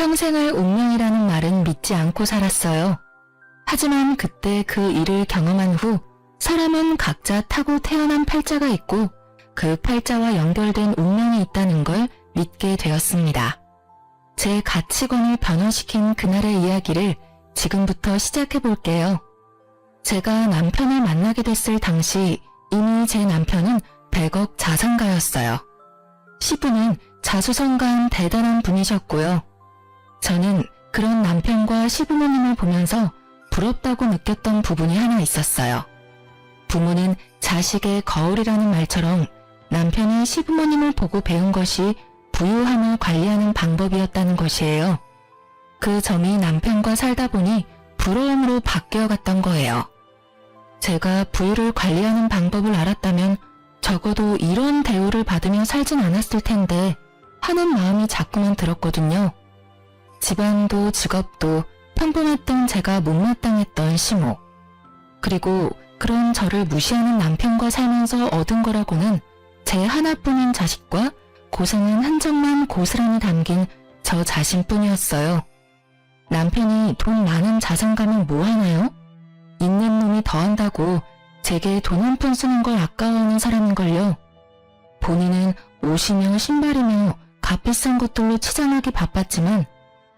평생을 운명이라는 말은 믿지 않고 살았어요. 하지만 그때 그 일을 경험한 후 사람은 각자 타고 태어난 팔자가 있고 그 팔자와 연결된 운명이 있다는 걸 믿게 되었습니다. 제 가치관을 변화시킨 그날의 이야기를 지금부터 시작해 볼게요. 제가 남편을 만나게 됐을 당시 이미 제 남편은 100억 자산가였어요. 시부는 자수성가한 대단한 분이셨고요. 저는 그런 남편과 시부모님을 보면서 부럽다고 느꼈던 부분이 하나 있었어요. 부모는 자식의 거울이라는 말처럼 남편이 시부모님을 보고 배운 것이 부유함을 관리하는 방법이었다는 것이에요. 그 점이 남편과 살다 보니 부러움으로 바뀌어갔던 거예요. 제가 부유를 관리하는 방법을 알았다면 적어도 이런 대우를 받으며 살진 않았을 텐데 하는 마음이 자꾸만 들었거든요. 집안도 직업도 평범했던 제가 못마땅했던 시모. 그리고 그런 저를 무시하는 남편과 살면서 얻은 거라고는 제 하나뿐인 자식과 고생한 흔적만 고스란히 담긴 저 자신뿐이었어요. 남편이 돈 많은 자산가면 뭐 하나요? 있는 놈이 더한다고 제게 돈 한 푼 쓰는 걸 아까워하는 사람인걸요. 본인은 옷이며 신발이며 값비싼 것들로 치장하기 바빴지만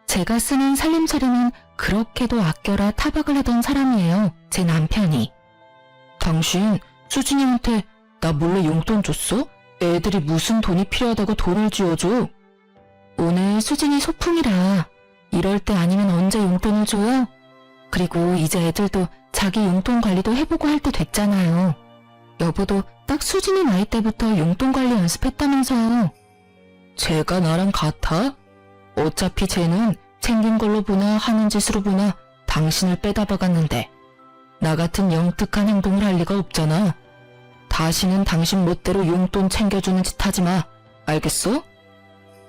제가 쓰는 살림살이는 그렇게도 아껴라 타박을 하던 사람이에요. 제 남편이. 당신 수진이한테 나 몰래 용돈 줬어? 애들이 무슨 돈이 필요하다고 돈을 쥐어줘? 오늘 수진이 소풍이라 이럴 때 아니면 언제 용돈을 줘요? 그리고 이제 애들도 자기 용돈 관리도 해보고 할 때 됐잖아요. 여보도 딱 수진이 나이 때부터 용돈 관리 연습했다면서요. 쟤가 나랑 같아? 어차피 쟤는 챙긴 걸로 보나 하는 짓으로 보나 당신을 빼다 박았는데 나 같은 영특한 행동을 할 리가 없잖아. 다시는 당신 멋대로 용돈 챙겨주는 짓 하지 마. 알겠어?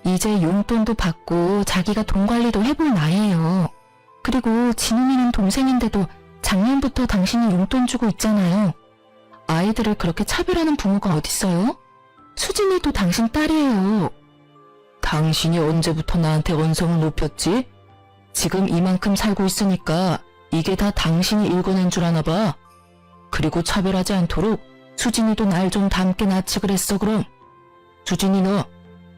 이제 용돈도 받고 자기가 돈 관리도 해볼 나이에요. 그리고 진훈이는 동생인데도 작년부터 당신이 용돈 주고 있잖아요. 아이들을 그렇게 차별하는 부모가 어딨어요? 수진이도 당신 딸이에요. 당신이 언제부터 나한테 언성을 높였지? 지금 이만큼 살고 있으니까 이게 다 당신이 일궈낸 줄 아나 봐. 그리고 차별하지 않도록 수진이도 날 좀 닮게 낳지 그랬어 그럼. 수진이 너,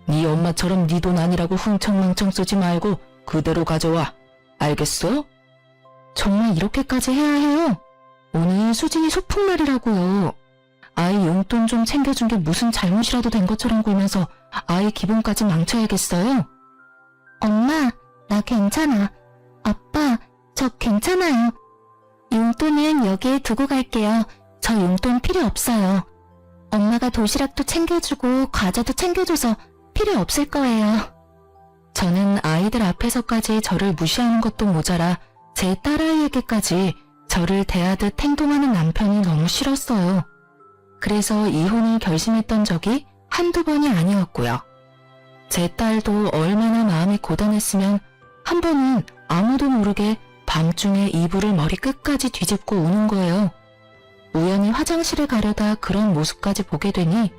네 엄마처럼 네 돈 아니라고 흥청망청 쓰지 말고 그대로 가져와. 알겠어? 정말 이렇게까지 해야 해요? 오늘 수진이 소풍날이라고요. 아이 용돈 좀 챙겨준 게 무슨 잘못이라도 된 것처럼 굴면서 아이 기분까지 망쳐야겠어요? 엄마, 나 괜찮아. 아빠, 저 괜찮아요. 용돈은 여기에 두고 갈게요. 저 용돈 필요 없어요. 엄마가 도시락도 챙겨주고 과자도 챙겨줘서 필요 없을 거예요. 저는 아이들 앞에서까지 저를 무시하는 것도 모자라 제 딸아이에게까지 저를 대하듯 행동하는 남편이 너무 싫었어요. 그래서 이혼을 결심했던 적이 한두 번이 아니었고요. 제 딸도 얼마나 마음이 고단했으면 한 번은 아무도 모르게 밤중에 이불을 머리 끝까지 뒤집고 우는 거예요. 우연히 화장실에 가려다 그런 모습까지 보게 되니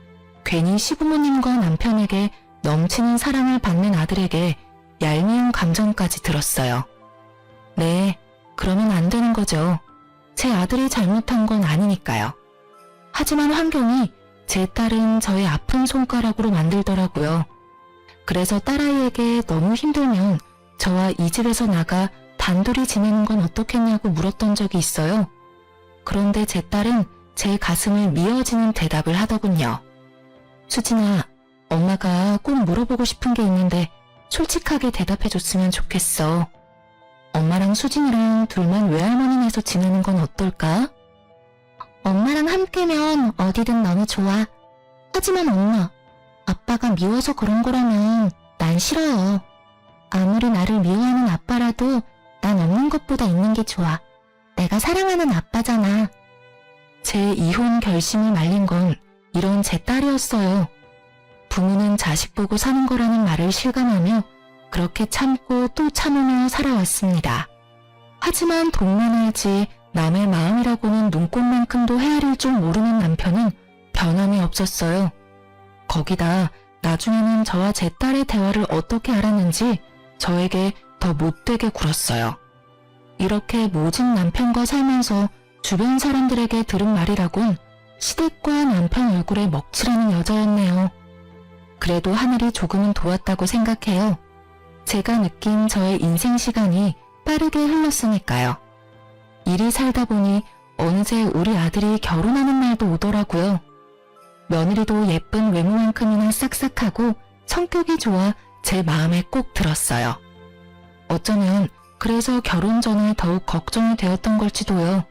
괜히 시부모님과 남편에게 넘치는 사랑을 받는 아들에게 얄미운 감정까지 들었어요. 네, 그러면 안 되는 거죠. 제 아들이 잘못한 건 아니니까요. 하지만 환경이 제 딸은 저의 아픈 손가락으로 만들더라고요. 그래서 딸아이에게 너무 힘들면 저와 이 집에서 나가 단둘이 지내는 건 어떻겠냐고 물었던 적이 있어요. 그런데 제 딸은 제 가슴을 미어지는 대답을 하더군요. 수진아, 엄마가 꼭 물어보고 싶은 게 있는데 솔직하게 대답해줬으면 좋겠어. 엄마랑 수진이랑 둘만 외할머니네에서 지내는 건 어떨까? 엄마랑 함께면 어디든 너무 좋아. 하지만 엄마, 아빠가 미워서 그런 거라면 난 싫어요. 아무리 나를 미워하는 아빠라도 난 없는 것보다 있는 게 좋아. 내가 사랑하는 아빠잖아. 제 이혼 결심을 말린 건 이런 제 딸이었어요. 부모는 자식 보고 사는 거라는 말을 실감하며 그렇게 참고 또 참으며 살아왔습니다. 하지만 돈만 알지 남의 마음이라고는 눈꽃만큼도 헤아릴 줄 모르는 남편은 변함이 없었어요. 거기다 나중에는 저와 제 딸의 대화를 어떻게 알았는지 저에게 더 못되게 굴었어요. 이렇게 모진 남편과 살면서 주변 사람들에게 들은 말이라곤 시댁과 남편 얼굴에 먹칠하는 여자였네요. 그래도 하늘이 조금은 도왔다고 생각해요. 제가 느낀 저의 인생 시간이 빠르게 흘렀으니까요. 일이 살다 보니 어느새 우리 아들이 결혼하는 날도 오더라고요. 며느리도 예쁜 외모만큼이나 싹싹하고 성격이 좋아 제 마음에 꼭 들었어요. 어쩌면 그래서 결혼 전에 더욱 걱정이 되었던 걸지도요.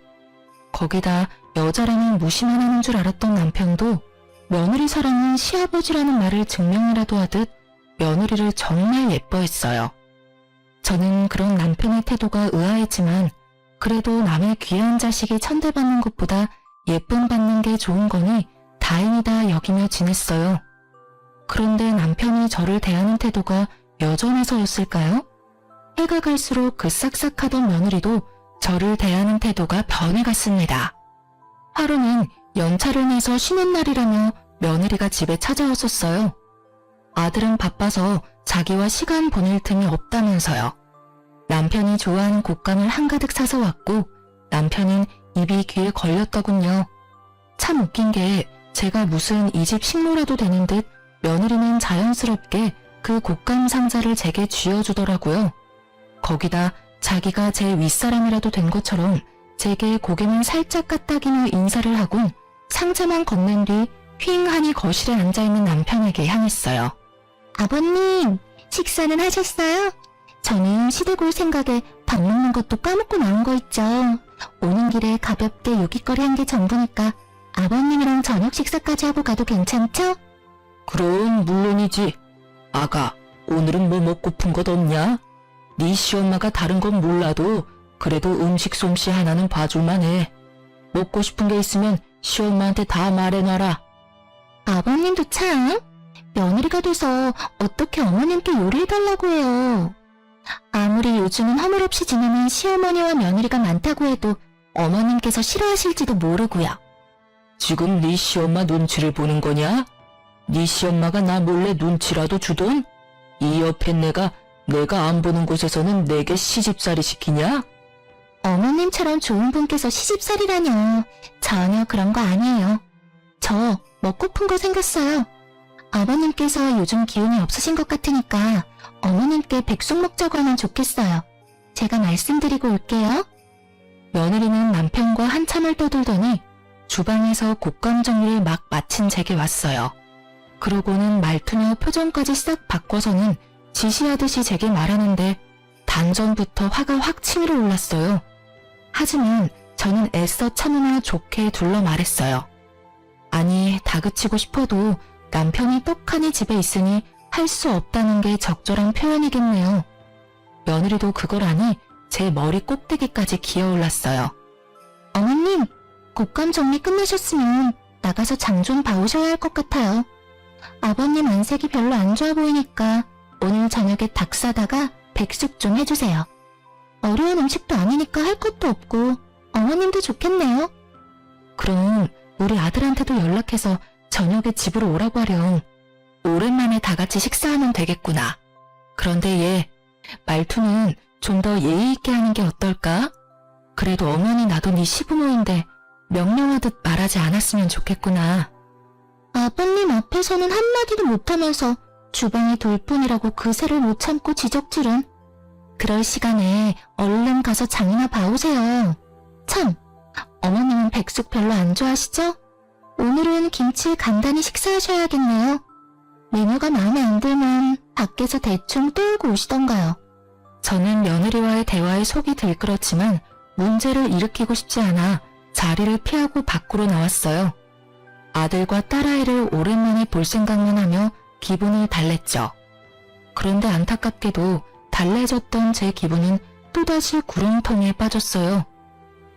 거기다 여자라면 무시만 하는 줄 알았던 남편도 며느리 사랑은 시아버지라는 말을 증명이라도 하듯 며느리를 정말 예뻐했어요. 저는 그런 남편의 태도가 의아했지만 그래도 남의 귀한 자식이 천대받는 것보다 예쁨 받는 게 좋은 거니 다행이다 여기며 지냈어요. 그런데 남편이 저를 대하는 태도가 여전해서였을까요? 해가 갈수록 그 싹싹하던 며느리도 저를 대하는 태도가 변해갔습니다. 하루는 연차를 내서 쉬는 날이라며 며느리가 집에 찾아왔었어요. 아들은 바빠서 자기와 시간 보낼 틈이 없다면서요. 남편이 좋아하는 곶감을 한가득 사서 왔고 남편은 입이 귀에 걸렸더군요. 참 웃긴 게 제가 무슨 이 집 식모라도 되는 듯 며느리는 자연스럽게 그 곶감 상자를 제게 쥐어주더라고요. 거기다 자기가 제 윗사람이라도 된 것처럼 제게 고개만 살짝 까딱이며 인사를 하곤 상자만 건넨 뒤 휑하니 거실에 앉아있는 남편에게 향했어요. 아버님, 식사는 하셨어요? 저는 시댁 올 생각에 밥 먹는 것도 까먹고 나온 거 있죠. 오는 길에 가볍게 요깃거리 한 게 전부니까 아버님이랑 저녁 식사까지 하고 가도 괜찮죠? 그럼 물론이지. 아가, 오늘은 뭐 먹고픈 것 없냐? 네 시엄마가 다른 건 몰라도 그래도 음식 솜씨 하나는 봐줄만 해. 먹고 싶은 게 있으면 시엄마한테 다 말해놔라. 아버님도 참 며느리가 돼서 어떻게 어머님께 요리해달라고 해요. 아무리 요즘은 허물없이 지내는 시어머니와 며느리가 많다고 해도 어머님께서 싫어하실지도 모르고요. 지금 네 시엄마 눈치를 보는 거냐? 네 시엄마가 나 몰래 눈치라도 주던? 이 옆에 내가 안 보는 곳에서는 내게 시집살이 시키냐? 어머님처럼 좋은 분께서 시집살이라뇨. 전혀 그런 거 아니에요. 저 먹고픈 거 생겼어요. 아버님께서 요즘 기운이 없으신 것 같으니까 어머님께 백숙 먹자고 하면 좋겠어요. 제가 말씀드리고 올게요. 며느리는 남편과 한참을 떠들더니 주방에서 곶감 정리를 막 마친 제게 왔어요. 그러고는 말투며 표정까지 싹 바꿔서는 지시하듯이 제게 말하는데 단전부터 화가 확 치밀어 올랐어요. 하지만 저는 애써 참으며 좋게 둘러 말했어요. 아니, 다그치고 싶어도 남편이 떡하니 집에 있으니 할 수 없다는 게 적절한 표현이겠네요. 며느리도 그걸 아니 제 머리 꼭대기까지 기어올랐어요. 어머님, 곶감 정리 끝내셨으면 나가서 장 좀 봐오셔야 할 것 같아요. 아버님 안색이 별로 안 좋아 보이니까 오늘 저녁에 닭 사다가 백숙 좀 해주세요. 어려운 음식도 아니니까 할 것도 없고 어머님도 좋겠네요. 그럼 우리 아들한테도 연락해서 저녁에 집으로 오라고 하렴. 오랜만에 다 같이 식사하면 되겠구나. 그런데 얘 말투는 좀 더 예의 있게 하는 게 어떨까? 그래도 어머니 나도 네 시부모인데 명령하듯 말하지 않았으면 좋겠구나. 아버님 앞에서는 한마디도 못하면서 주방에 돌뿐이라고 그새를 못 참고 지적질은. 그럴 시간에 얼른 가서 장이나 봐오세요. 참, 어머님은 백숙 별로 안 좋아하시죠? 오늘은 김치에 간단히 식사하셔야겠네요. 메뉴가 마음에 안 들면 밖에서 대충 떠올고 오시던가요. 저는 며느리와의 대화에 속이 들끓었지만 문제를 일으키고 싶지 않아 자리를 피하고 밖으로 나왔어요. 아들과 딸아이를 오랜만에 볼 생각만 하며 기분을 달랬죠. 그런데 안타깝게도 달래졌던 제 기분은 또다시 구렁텅이에 빠졌어요.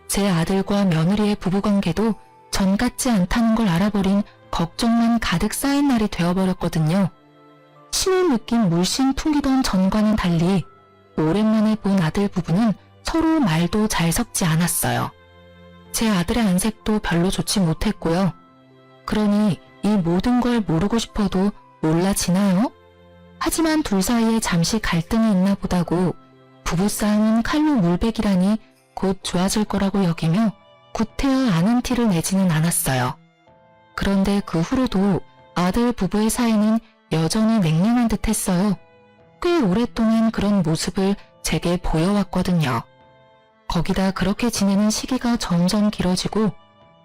제 아들과 며느리의 부부관계도 전 같지 않다는 걸 알아버린 걱정만 가득 쌓인 날이 되어버렸거든요. 신을 느낀 물씬 풍기던 전과는 달리 오랜만에 본 아들 부부는 서로 말도 잘 섞지 않았어요. 제 아들의 안색도 별로 좋지 못했고요. 그러니 이 모든 걸 모르고 싶어도 몰라지나요? 하지만 둘 사이에 잠시 갈등이 있나 보다고 부부싸움은 칼로 물베기라니 곧 좋아질 거라고 여기며 구태여 아는 티를 내지는 않았어요. 그런데 그 후로도 아들 부부의 사이는 여전히 냉랭한 듯 했어요. 꽤 오랫동안 그런 모습을 제게 보여왔거든요. 거기다 그렇게 지내는 시기가 점점 길어지고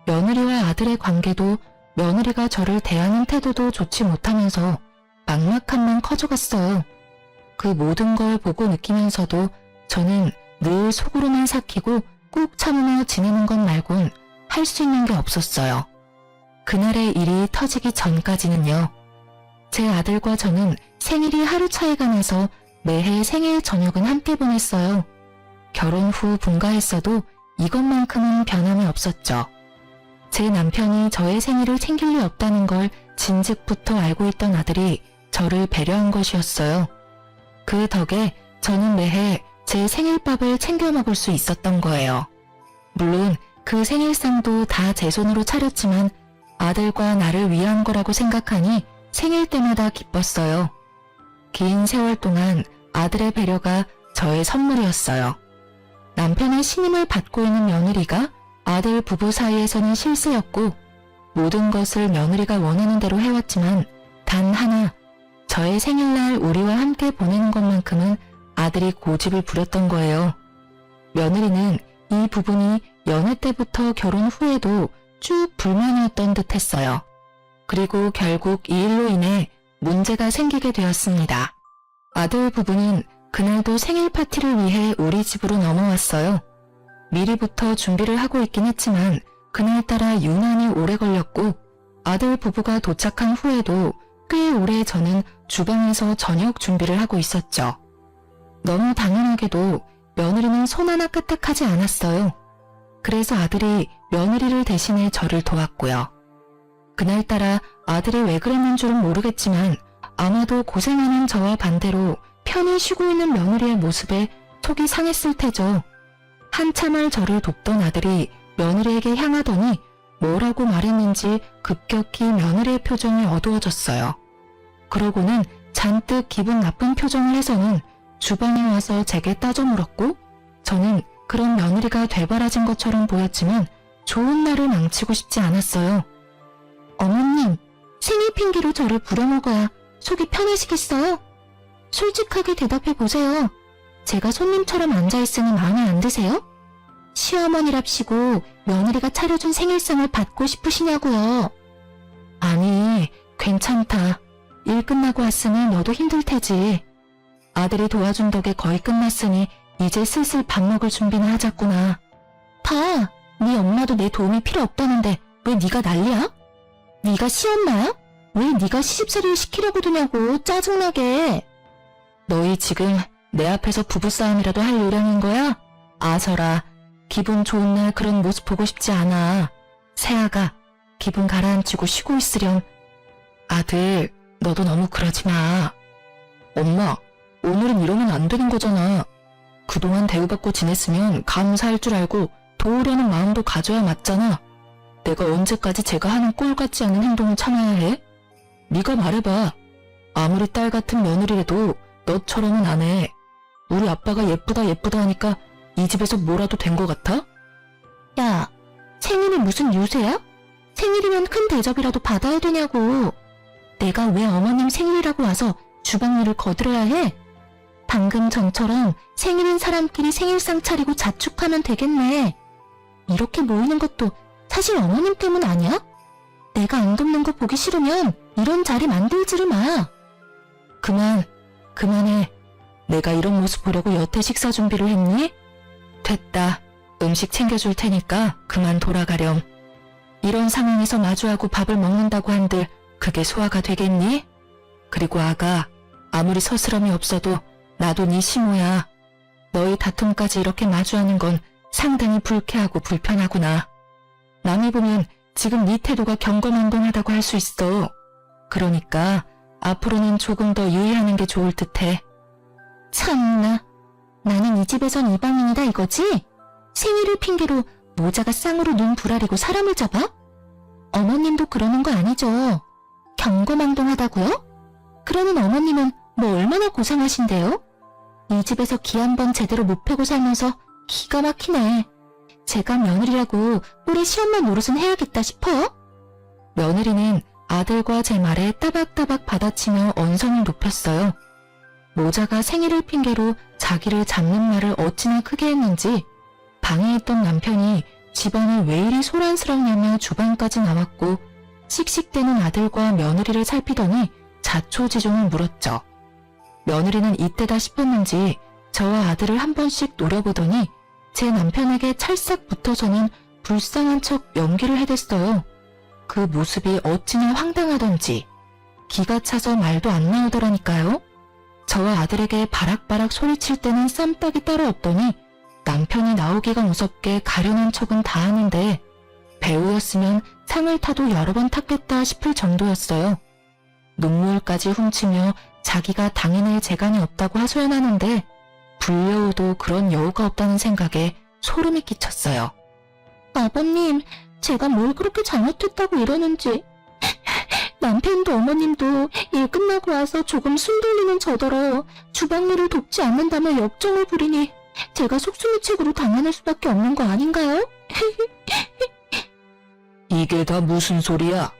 며느리와 아들의 관계도 며느리가 저를 대하는 태도도 좋지 못하면서 막막함만 커져갔어요. 그 모든 걸 보고 느끼면서도 저는 늘 속으로만 삭히고 꾹 참으며 지내는 것 말곤 할 수 있는 게 없었어요. 그날의 일이 터지기 전까지는요. 제 아들과 저는 생일이 하루 차이가 나서 매해 생일 저녁은 함께 보냈어요. 결혼 후 분가했어도 이것만큼은 변함이 없었죠. 제 남편이 저의 생일을 챙길 리 없다는 걸 진즉부터 알고 있던 아들이 저를 배려한 것이었어요. 그 덕에 저는 매해 제 생일밥을 챙겨 먹을 수 있었던 거예요. 물론 그 생일상도 다 제 손으로 차렸지만 아들과 나를 위한 거라고 생각하니 생일 때마다 기뻤어요. 긴 세월 동안 아들의 배려가 저의 선물이었어요. 남편의 신임을 받고 있는 며느리가 아들 부부 사이에서는 실세였고 모든 것을 며느리가 원하는 대로 해왔지만 단 하나 저의 생일날 우리와 함께 보내는 것만큼은 아들이 고집을 부렸던 거예요. 며느리는 이 부분이 연애 때부터 결혼 후에도 쭉 불만이었던 듯 했어요. 그리고 결국 이 일로 인해 문제가 생기게 되었습니다. 아들 부부는 그날도 생일 파티를 위해 우리 집으로 넘어왔어요. 미리부터 준비를 하고 있긴 했지만 그날따라 유난히 오래 걸렸고 아들 부부가 도착한 후에도 꽤 오래 저는 주방에서 저녁 준비를 하고 있었죠. 너무 당연하게도 며느리는 손 하나 까딱하지 않았어요. 그래서 아들이 며느리를 대신해 저를 도왔고요. 그날따라 아들이 왜 그랬는 줄은 모르겠지만 아마도 고생하는 저와 반대로 편히 쉬고 있는 며느리의 모습에 속이 상했을 테죠. 한참을 저를 돕던 아들이 며느리에게 향하더니 뭐라고 말했는지 급격히 며느리의 표정이 어두워졌어요. 그러고는 잔뜩 기분 나쁜 표정을 해서는 주방에 와서 제게 따져 물었고 저는 그런 며느리가 되바라진 것처럼 보였지만 좋은 날을 망치고 싶지 않았어요. 어머님, 생일 핑계로 저를 부려먹어야 속이 편해지겠어요? 솔직하게 대답해 보세요. 제가 손님처럼 앉아있으니 마음에 안 드세요? 시어머니랍시고 며느리가 차려준 생일상을 받고 싶으시냐고요. 아니, 괜찮다. 일 끝나고 왔으니 너도 힘들 테지. 아들이 도와준 덕에 거의 끝났으니 이제 슬슬 밥 먹을 준비나 하자꾸나. 봐, 네 엄마도 내 도움이 필요 없다는데 왜 네가 난리야? 네가 시엄마야? 왜 네가 시집살이를 시키려고 드냐고 짜증나게. 너희 지금 내 앞에서 부부싸움이라도 할 요량인 거야? 아서라, 기분 좋은 날 그런 모습 보고 싶지 않아. 새아가, 기분 가라앉히고 쉬고 있으렴. 아들, 너도 너무 그러지 마. 엄마, 오늘은 이러면 안 되는 거잖아. 그동안 대우받고 지냈으면 감사할 줄 알고 도우려는 마음도 가져야 맞잖아. 내가 언제까지 제가 하는 꼴 같지 않은 행동을 참아야 해? 네가 말해봐. 아무리 딸 같은 며느리라도 너처럼은 안 해. 우리 아빠가 예쁘다 예쁘다 하니까 이 집에서 뭐라도 된 것 같아? 야, 생일이 무슨 유세야? 생일이면 큰 대접이라도 받아야 되냐고. 내가 왜 어머님 생일이라고 와서 주방 일을 거들어야 해? 방금 전처럼 생일인 사람끼리 생일상 차리고 자축하면 되겠네. 이렇게 모이는 것도 사실 어머님 때문 아니야? 내가 안 돕는 거 보기 싫으면 이런 자리 만들지를 마. 그만해. 내가 이런 모습 보려고 여태 식사 준비를 했니? 됐다. 음식 챙겨줄 테니까 그만 돌아가렴. 이런 상황에서 마주하고 밥을 먹는다고 한들 그게 소화가 되겠니? 그리고 아가, 아무리 서스럼이 없어도 나도 네 시모야. 너희 다툼까지 이렇게 마주하는 건 상당히 불쾌하고 불편하구나. 남이 보면 지금 네 태도가 경거망동하다고 할 수 있어. 그러니까 앞으로는 조금 더 유의하는 게 좋을 듯해. 참나, 나는 이 집에선 이방인이다 이거지? 생일을 핑계로 모자가 쌍으로 눈 부라리고 사람을 잡아? 어머님도 그러는 거 아니죠? 경거망동하다고요? 그러는 어머님은 뭐 얼마나 고생하신대요? 이 집에서 기 한 번 제대로 못 펴고 살면서 기가 막히네. 제가 며느리라고 우리 시엄마 노릇은 해야겠다 싶어요? 며느리는 아들과 제 말에 따박따박 받아치며 언성을 높였어요. 모자가 생일을 핑계로 자기를 잡는 말을 어찌나 크게 했는지 방에 있던 남편이 집안이 왜 이리 소란스럽냐며 주방까지 나왔고 씩씩대는 아들과 며느리를 살피더니 자초지종을 물었죠. 며느리는 이때다 싶었는지 저와 아들을 한 번씩 노려보더니 제 남편에게 찰싹 붙어서는 불쌍한 척 연기를 해댔어요. 그 모습이 어찌나 황당하던지 기가 차서 말도 안 나오더라니까요. 저와 아들에게 바락바락 소리칠 때는 쌈딱이 따로 없더니 남편이 나오기가 무섭게 가려는 척은 다 하는데 배우였으면 상을 타도 여러 번 탔겠다 싶을 정도였어요. 눈물까지 훔치며 자기가 당해낼 재간이 없다고 하소연하는데 불려오도 그런 여우가 없다는 생각에 소름이 끼쳤어요. 아버님, 제가 뭘 그렇게 잘못했다고 이러는지. 남편도 어머님도 일 끝나고 와서 조금 숨 돌리는 저더러 주방일을 돕지 않는다며 역정을 부리니 제가 속수무책으로 당하는 수밖에 없는 거 아닌가요? 이게 다 무슨 소리야?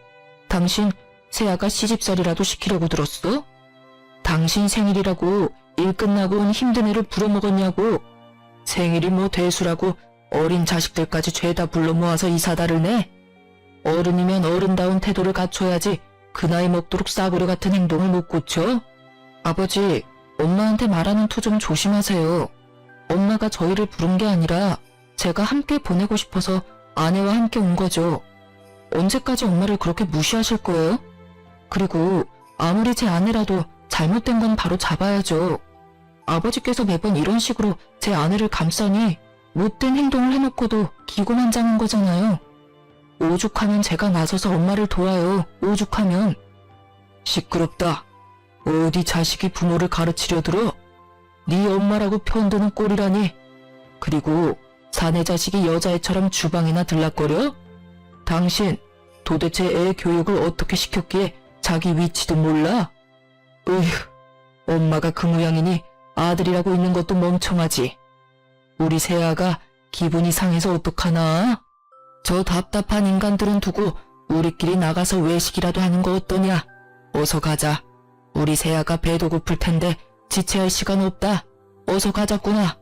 당신 새아가 시집살이라도 시키려고 들었어? 당신 생일이라고 일 끝나고 온 힘든 애를 부려먹었냐고. 생일이 뭐 대수라고 어린 자식들까지 죄다 불러 모아서 이사다를 내? 어른이면 어른다운 태도를 갖춰야지 그 나이 먹도록 싸구려 같은 행동을 못 고쳐? 아버지, 엄마한테 말하는 투 좀 조심하세요. 엄마가 저희를 부른 게 아니라 제가 함께 보내고 싶어서 아내와 함께 온 거죠. 언제까지 엄마를 그렇게 무시하실 거예요? 그리고 아무리 제 아내라도 잘못된 건 바로 잡아야죠. 아버지께서 매번 이런 식으로 제 아내를 감싸니 못된 행동을 해놓고도 기고만장한 거잖아요. 오죽하면 제가 나서서 엄마를 도와요. 오죽하면. 시끄럽다. 어디 자식이 부모를 가르치려 들어? 네 엄마라고 편드는 꼴이라니. 그리고 사내 자식이 여자애처럼 주방이나 들락거려? 당신 도대체 애 교육을 어떻게 시켰기에 자기 위치도 몰라? 으휴, 엄마가 그 모양이니 아들이라고 있는 것도 멍청하지. 우리 새아가 기분이 상해서 어떡하나? 저 답답한 인간들은 두고 우리끼리 나가서 외식이라도 하는 거 어떠냐? 어서 가자. 우리 새아가 배도 고플 텐데 지체할 시간 없다. 어서 가자꾸나.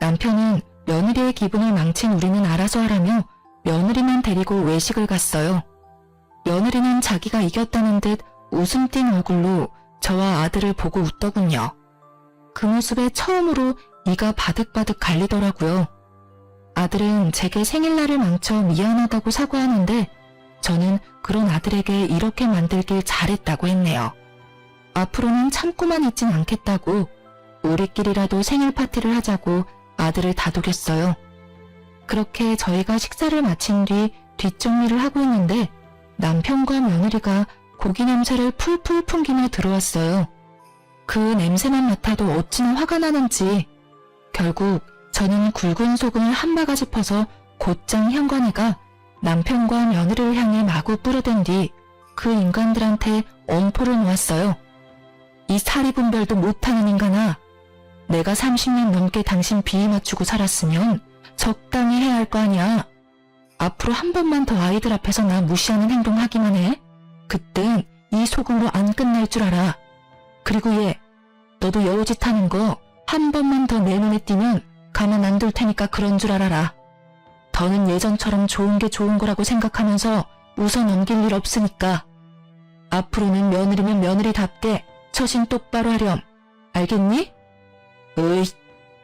남편은 며느리의 기분을 망친 우리는 알아서 하라며 며느리만 데리고 외식을 갔어요. 며느리는 자기가 이겼다는 듯 웃음 띤 얼굴로 저와 아들을 보고 웃더군요. 그 모습에 처음으로 이가 바득바득 갈리더라고요. 아들은 제게 생일날을 망쳐 미안하다고 사과하는데 저는 그런 아들에게 이렇게 만들길 잘했다고 했네요. 앞으로는 참고만 있진 않겠다고 우리끼리라도 생일 파티를 하자고 아들을 다독였어요. 그렇게 저희가 식사를 마친 뒤 뒷정리를 하고 있는데 남편과 며느리가 고기 냄새를 풀풀 풍기며 들어왔어요. 그 냄새만 맡아도 어찌나 화가 나는지 결국 저는 굵은 소금을 한 바가지 퍼서 곧장 현관에가 남편과 며느리를 향해 마구 뿌려댄 뒤 그 인간들한테 엄포를 놓았어요. 이 사리분별도 못하는 인간아. 내가 30년 넘게 당신 비위 맞추고 살았으면 적당히 해야 할 거 아니야. 앞으로 한 번만 더 아이들 앞에서 나 무시하는 행동 하기만 해. 그땐 이 소금으로 안 끝날 줄 알아. 그리고 얘, 너도 여우짓 하는 거 한 번만 더 내 눈에 띄면 가만 안 둘 테니까 그런 줄 알아라. 더는 예전처럼 좋은 게 좋은 거라고 생각하면서 웃어 넘길 일 없으니까. 앞으로는 며느리면 며느리답게 처신 똑바로 하렴. 알겠니? 어이,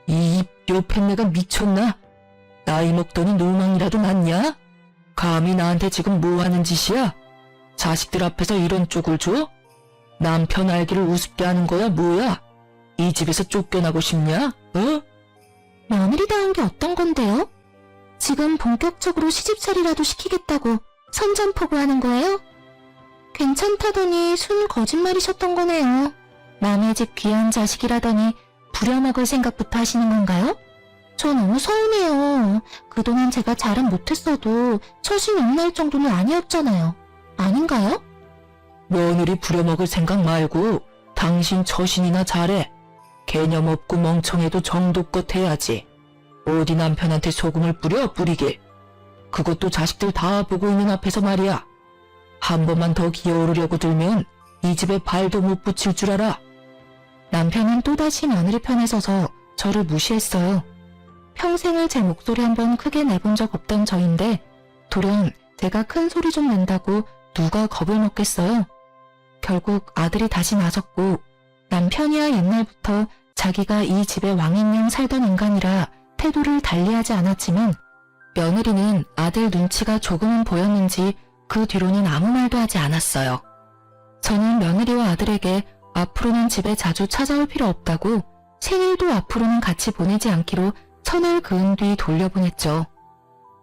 이 요팬네가 미쳤나? 나이 먹더니 노망이라도 났냐? 감히 나한테 지금 뭐 하는 짓이야? 자식들 앞에서 이런 쪽을 줘? 남편 알기를 우습게 하는 거야 뭐야? 이 집에서 쫓겨나고 싶냐? 어? 며느리다운 게 어떤 건데요? 지금 본격적으로 시집살이라도 시키겠다고 선전포고하는 거예요? 괜찮다더니 순 거짓말이셨던 거네요. 남의 집 귀한 자식이라더니 부려먹을 생각부터 하시는 건가요? 저 너무 서운해요. 그동안 제가 잘은 못했어도 처신 용날 정도는 아니었잖아요. 아닌가요? 며느리 부려먹을 생각 말고 당신 처신이나 잘해. 개념 없고 멍청해도 정도껏 해야지. 어디 남편한테 소금을 뿌리게. 그것도 자식들 다 보고 있는 앞에서 말이야. 한 번만 더 기어오르려고 들면 이 집에 발도 못 붙일 줄 알아. 남편은 또다시 며느리 편에 서서 저를 무시했어요. 평생을 제 목소리 한 번 크게 내본 적 없던 저인데 돌연 제가 큰 소리 좀 낸다고 누가 겁을 먹겠어요. 결국 아들이 다시 나섰고 남편이야 옛날부터 자기가 이 집의 왕인양 살던 인간이라 태도를 달리하지 않았지만 며느리는 아들 눈치가 조금은 보였는지 그 뒤로는 아무 말도 하지 않았어요. 저는 며느리와 아들에게 앞으로는 집에 자주 찾아올 필요 없다고 생일도 앞으로는 같이 보내지 않기로 선을 그은 뒤 돌려보냈죠.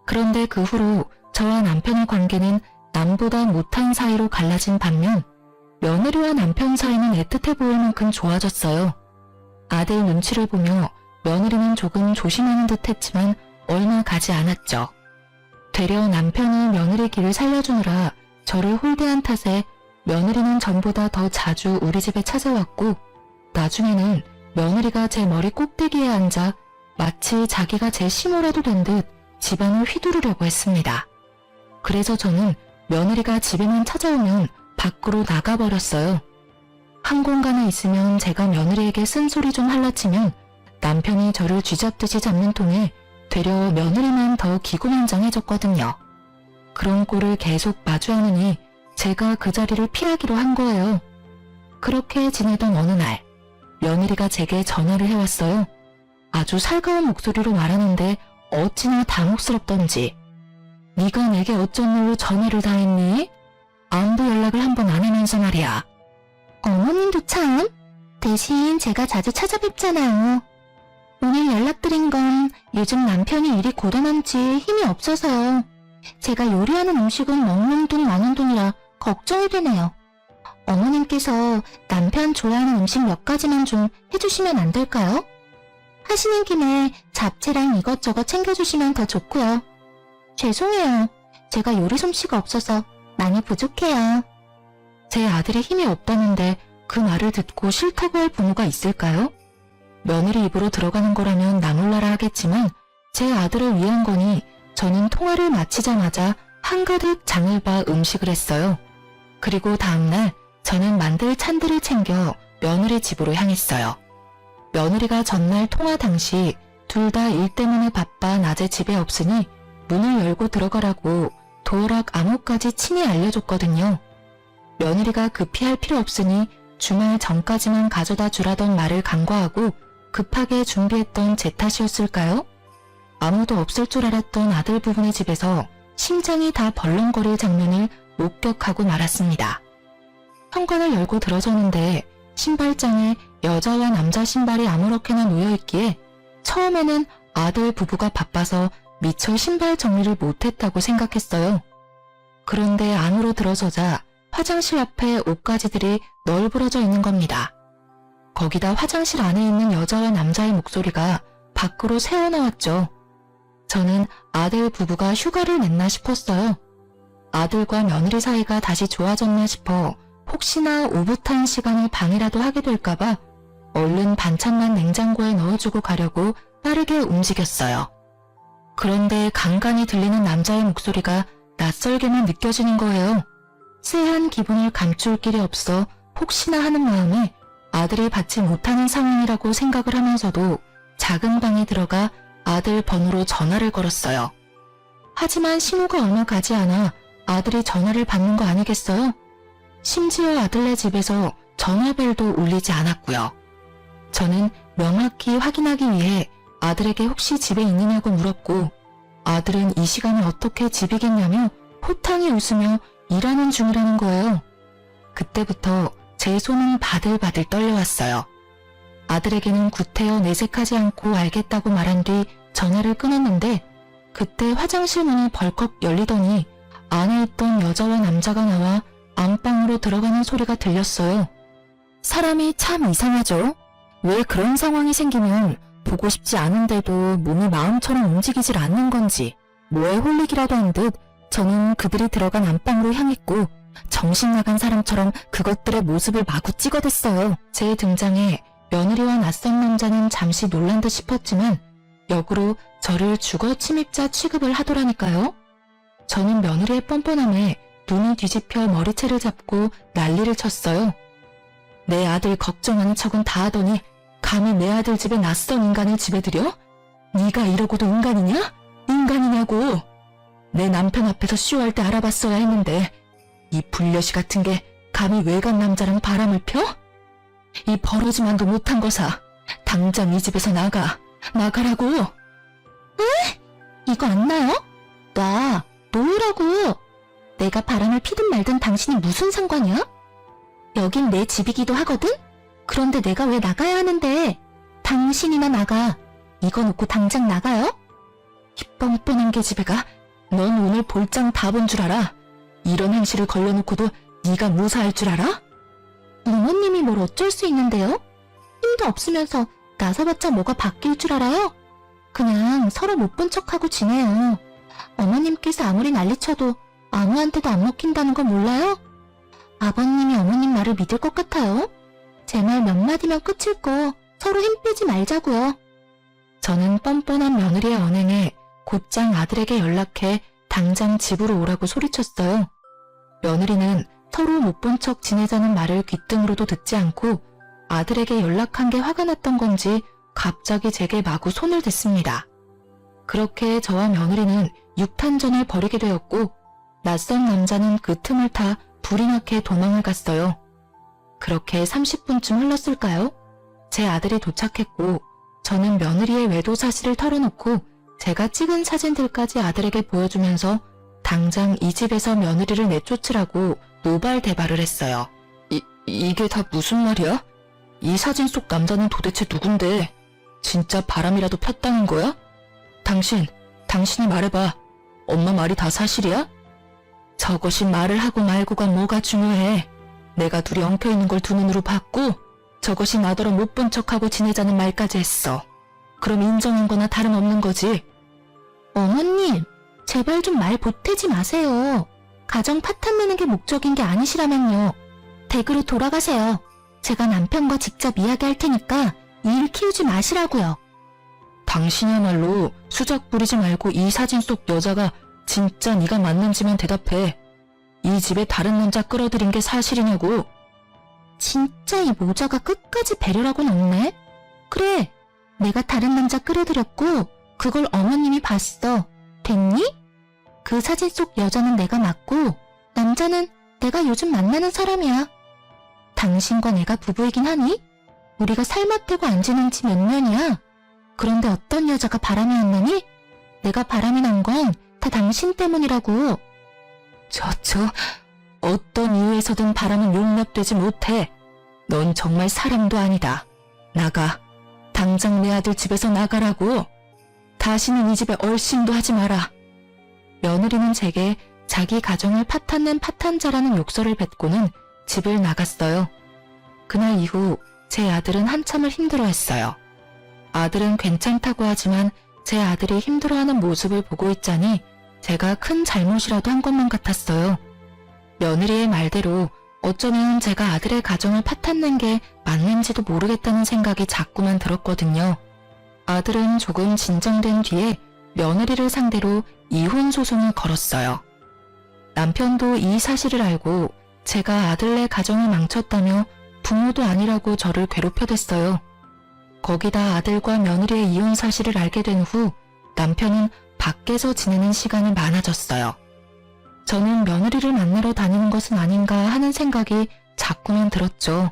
그런데 그 후로 저와 남편의 관계는 남보다 못한 사이로 갈라진 반면 며느리와 남편 사이는 애틋해 보일 만큼 좋아졌어요. 아들 눈치를 보며 며느리는 조금 조심하는 듯 했지만 얼마 가지 않았죠. 되려 남편이 며느리 길을 살려주느라 저를 홀대한 탓에 며느리는 전보다 더 자주 우리 집에 찾아왔고 나중에는 며느리가 제 머리 꼭대기에 앉아 마치 자기가 제 시모라도 된 듯 집안을 휘두르려고 했습니다. 그래서 저는 며느리가 집에만 찾아오면 밖으로 나가버렸어요. 한 공간에 있으면 제가 며느리에게 쓴소리 좀 할라치면 남편이 저를 쥐잡듯이 잡는 통에 되려 며느리만 더 기고만장해졌거든요. 그런 꼴을 계속 마주하느니 제가 그 자리를 피하기로 한 거예요. 그렇게 지내던 어느 날 며느리가 제게 전화를 해왔어요. 아주 살가운 목소리로 말하는데 어찌나 당혹스럽던지. 네가 내게 어쩐 일로 전화를 다 했니? 안부 연락을 한 번 안 하면서 말이야. 어머님도 참. 대신 제가 자주 찾아뵙잖아요. 오늘 연락드린 건 요즘 남편이 일이 고단한지 힘이 없어서요. 제가 요리하는 음식은 먹는 돈 마는 돈이라 걱정이 되네요. 어머님께서 남편 좋아하는 음식 몇 가지만 좀 해주시면 안 될까요? 하시는 김에 잡채랑 이것저것 챙겨주시면 더 좋고요. 죄송해요. 제가 요리 솜씨가 없어서 많이 부족해요. 제 아들이 힘이 없다는데 그 말을 듣고 싫다고 할 부모가 있을까요? 며느리 입으로 들어가는 거라면 나몰라라 하겠지만 제 아들을 위한 거니 저는 통화를 마치자마자 한가득 장을 봐 음식을 했어요. 그리고 다음날 저는 만들 찬들을 챙겨 며느리 집으로 향했어요. 며느리가 전날 통화 당시 둘 다 일 때문에 바빠 낮에 집에 없으니 문을 열고 들어가라고 도어락 암호까지 친히 알려줬거든요. 며느리가 급히 할 필요 없으니 주말 전까지만 가져다 주라던 말을 간과하고 급하게 준비했던 제 탓이었을까요? 아무도 없을 줄 알았던 아들 부분의 집에서 심장이 다 벌렁거릴 장면을 목격하고 말았습니다. 현관을 열고 들어서는데 신발장에 여자와 남자 신발이 아무렇게나 놓여있기에 처음에는 아들 부부가 바빠서 미처 신발 정리를 못했다고 생각했어요. 그런데 안으로 들어서자 화장실 앞에 옷가지들이 널브러져 있는 겁니다. 거기다 화장실 안에 있는 여자와 남자의 목소리가 밖으로 새어나왔죠. 저는 아들 부부가 휴가를 냈나 싶었어요. 아들과 며느리 사이가 다시 좋아졌나 싶어 혹시나 오붓한 시간을 방해라도 하게 될까봐 얼른 반찬만 냉장고에 넣어주고 가려고 빠르게 움직였어요. 그런데 간간히 들리는 남자의 목소리가 낯설게만 느껴지는 거예요. 쎄한 기분을 감출 길이 없어 혹시나 하는 마음에 아들이 받지 못하는 상황이라고 생각을 하면서도 작은 방에 들어가 아들 번호로 전화를 걸었어요. 하지만 신호가 얼마 가지 않아 아들이 전화를 받는 거 아니겠어요? 심지어 아들네 집에서 전화벨도 울리지 않았고요. 저는 명확히 확인하기 위해 아들에게 혹시 집에 있느냐고 물었고 아들은 이 시간에 어떻게 집이겠냐며 호탕히 웃으며 일하는 중이라는 거예요. 그때부터 제 손은 바들바들 떨려왔어요. 아들에게는 구태여 내색하지 않고 알겠다고 말한 뒤 전화를 끊었는데 그때 화장실 문이 벌컥 열리더니 안에 있던 여자와 남자가 나와 안방으로 들어가는 소리가 들렸어요. 사람이 참 이상하죠? 왜 그런 상황이 생기면 보고 싶지 않은데도 몸이 마음처럼 움직이질 않는 건지 뭐에 홀리기라도 한 듯 저는 그들이 들어간 안방으로 향했고 정신 나간 사람처럼 그것들의 모습을 마구 찍어댔어요. 제 등장에 며느리와 낯선 남자는 잠시 놀란 듯 싶었지만 역으로 저를 주거 침입자 취급을 하더라니까요. 저는 며느리의 뻔뻔함에 눈이 뒤집혀 머리채를 잡고 난리를 쳤어요. 내 아들 걱정하는 척은 다 하더니 감히 내 아들 집에 낯선 인간을 집에 들여? 네가 이러고도 인간이냐? 인간이냐고. 내 남편 앞에서 쇼할 때 알아봤어야 했는데 이 불려시 같은 게 감히 외간 남자랑 바람을 펴? 이 버러지만도 못한 거사. 당장 이 집에서 나가라고. 에? 이거 안 나요? 놓으라고. 내가 바람을 피든 말든 당신이 무슨 상관이야? 여긴 내 집이기도 하거든? 그런데 내가 왜 나가야 하는데? 당신이나 나가. 이거 놓고 당장 나가요? 이 뻔뻔한 계집애가 넌 오늘 볼장 다 본 줄 알아? 이런 행실을 걸려놓고도 네가 무사할 줄 알아? 어머님이 뭘 어쩔 수 있는데요? 힘도 없으면서 나서봤자 뭐가 바뀔 줄 알아요? 그냥 서로 못 본 척하고 지내요. 어머님께서 아무리 난리쳐도 아무한테도 안 먹힌다는 거 몰라요? 아버님이 어머님 말을 믿을 것 같아요? 제 말 몇 마디면 끝일 거 서로 힘 빼지 말자고요. 저는 뻔뻔한 며느리의 언행에 곧장 아들에게 연락해 당장 집으로 오라고 소리쳤어요. 며느리는 서로 못 본 척 지내자는 말을 귓등으로도 듣지 않고 아들에게 연락한 게 화가 났던 건지 갑자기 제게 마구 손을 댔습니다. 그렇게 저와 며느리는 육탄전을 벌이게 되었고 낯선 남자는 그 틈을 타 불이 나게 도망을 갔어요. 그렇게 30분쯤 흘렀을까요? 제 아들이 도착했고 저는 며느리의 외도 사실을 털어놓고 제가 찍은 사진들까지 아들에게 보여주면서 당장 이 집에서 며느리를 내쫓으라고 노발대발을 했어요. 이게 다 무슨 말이야? 이 사진 속 남자는 도대체 누군데? 진짜 바람이라도 폈다는 거야? 당신이 말해봐. 엄마 말이 다 사실이야? 저것이 말을 하고 말고가 뭐가 중요해. 내가 둘이 엉켜있는 걸 두 눈으로 봤고 저것이 나더러 못 본 척하고 지내자는 말까지 했어. 그럼 인정한 거나 다름없는 거지. 어머님, 제발 좀 말 보태지 마세요. 가정 파탄 내는 게 목적인 게 아니시라면요. 댁으로 돌아가세요. 제가 남편과 직접 이야기할 테니까 이 일 키우지 마시라고요. 당신이야말로 수작 부리지 말고 이 사진 속 여자가 진짜 네가 맞는지만 대답해. 이 집에 다른 남자 끌어들인 게 사실이냐고. 진짜 이 모자가 끝까지 배려라곤 없네. 그래, 내가 다른 남자 끌어들였고 그걸 어머님이 봤어. 됐니? 그 사진 속 여자는 내가 맞고 남자는 내가 요즘 만나는 사람이야. 당신과 내가 부부이긴 하니? 우리가 살맛대고 안 지낸 지 몇 년이야. 그런데 어떤 여자가 바람이 안 나니? 내가 바람이 난 건 다 당신 때문이라고. 어떤 이유에서든 바람은 용납되지 못해. 넌 정말 사람도 아니다. 나가. 당장 내 아들 집에서 나가라고. 다시는 이 집에 얼씬도 하지 마라. 며느리는 제게 자기 가정을 파탄낸 파탄자라는 욕설을 뱉고는 집을 나갔어요. 그날 이후 제 아들은 한참을 힘들어했어요. 아들은 괜찮다고 하지만 제 아들이 힘들어하는 모습을 보고 있자니 제가 큰 잘못이라도 한 것만 같았어요. 며느리의 말대로 어쩌면 제가 아들의 가정을 파탄낸 게 맞는지도 모르겠다는 생각이 자꾸만 들었거든요. 아들은 조금 진정된 뒤에 며느리를 상대로 이혼 소송을 걸었어요. 남편도 이 사실을 알고 제가 아들네 가정을 망쳤다며 부모도 아니라고 저를 괴롭혀댔어요. 거기다 아들과 며느리의 이혼 사실을 알게 된 후 남편은 밖에서 지내는 시간이 많아졌어요. 저는 며느리를 만나러 다니는 것은 아닌가 하는 생각이 자꾸만 들었죠.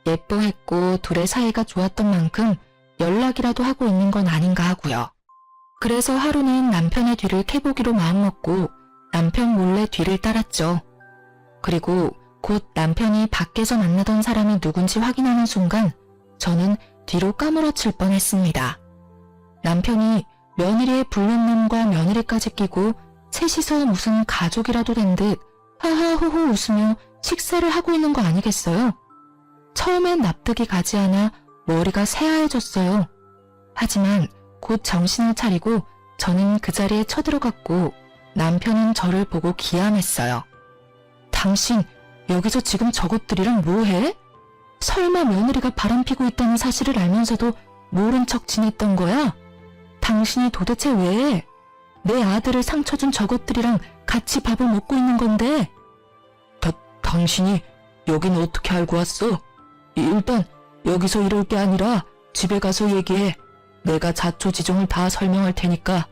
예뻐했고 둘의 사이가 좋았던 만큼 연락이라도 하고 있는 건 아닌가 하고요. 그래서 하루는 남편의 뒤를 캐보기로 마음먹고 남편 몰래 뒤를 따랐죠. 그리고 곧 남편이 밖에서 만나던 사람이 누군지 확인하는 순간 저는 뒤로 까무러칠 뻔했습니다. 남편이 며느리의 불륜남과 며느리까지 끼고 셋이서 무슨 가족이라도 된 듯 하하호호 웃으며 식사를 하고 있는 거 아니겠어요? 처음엔 납득이 가지 않아 머리가 새하얘졌어요. 하지만 곧 정신을 차리고 저는 그 자리에 쳐들어갔고 남편은 저를 보고 기함했어요. 당신 여기서 지금 저것들이랑 뭐해? 설마 며느리가 바람피고 있다는 사실을 알면서도 모른 척 지냈던 거야? 당신이 도대체 왜 내 아들을 상처 준 저것들이랑 같이 밥을 먹고 있는 건데? 당신이 여긴 어떻게 알고 왔어? 일단 여기서 이럴 게 아니라 집에 가서 얘기해. 내가 자초지종을 다 설명할 테니까.